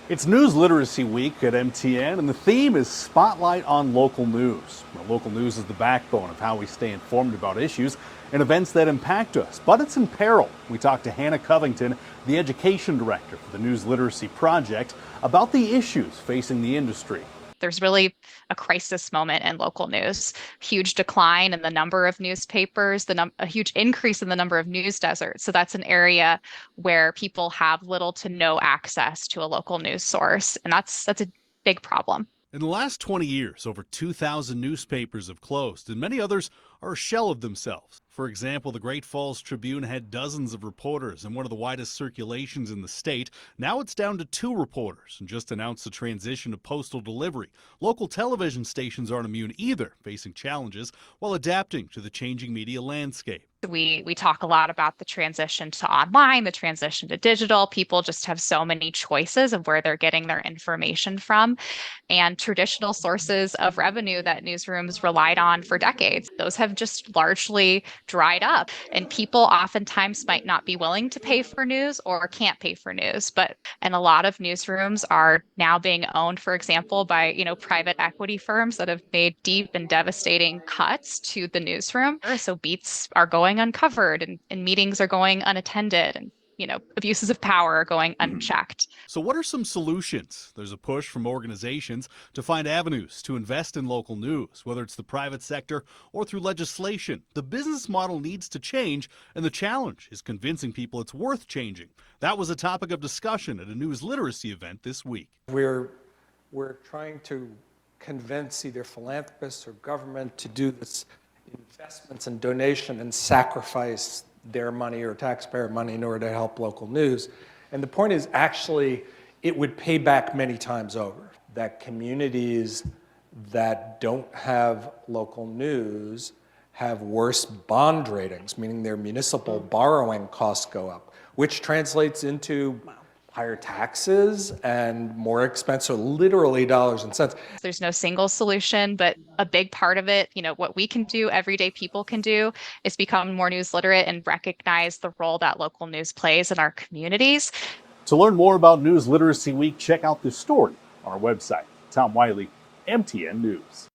It's News Literacy Week at MTN, and the theme is Spotlight on Local News. Well, local news is the backbone of how we stay informed about issues and events that impact us, but it's in peril. We talked to Hannah Covington, the Education Director for the News Literacy Project, about the issues facing the industry. There's really a crisis moment in local news. Huge decline in the number of newspapers, a huge increase in the number of news deserts. So that's an area where people have little to no access to a local news source, and that's a big problem. In the last 20 years, over 2,000 newspapers have closed, and many others are a shell of themselves. For example, the Great Falls Tribune had dozens of reporters and one of the widest circulations in the state. Now it's down to 2 reporters and just announced the transition to postal delivery. Local television stations aren't immune either, facing challenges while adapting to the changing media landscape. We talk a lot about the transition to online, the transition to digital. People just have so many choices of where they're getting their information from. And traditional sources of revenue that newsrooms relied on for decades, those have just largely dried up. And people oftentimes might not be willing to pay for news or can't pay for news. And a lot of newsrooms are now being owned, for example, by, private equity firms that have made deep and devastating cuts to the newsroom. So beats are going uncovered and meetings are going unattended and abuses of power are going unchecked. So what are some solutions? There's a push from organizations to find avenues to invest in local news, whether it's the private sector or through legislation. The business model needs to change, and the challenge is convincing people it's worth changing. That was a topic of discussion at a news literacy event this week. We're trying to convince either philanthropists or government to do this investments and donation and sacrifice their money or taxpayer money in order to help local news. And the point is actually it would pay back many times over. That communities that don't have local news have worse bond ratings, meaning their municipal borrowing costs go up, which translates into higher taxes and more expensive, literally dollars and cents. There's no single solution, but a big part of it, what we can do, everyday people can do, is become more news literate and recognize the role that local news plays in our communities. To learn more about News Literacy Week, check out this story on our website. Tom Wiley, MTN News.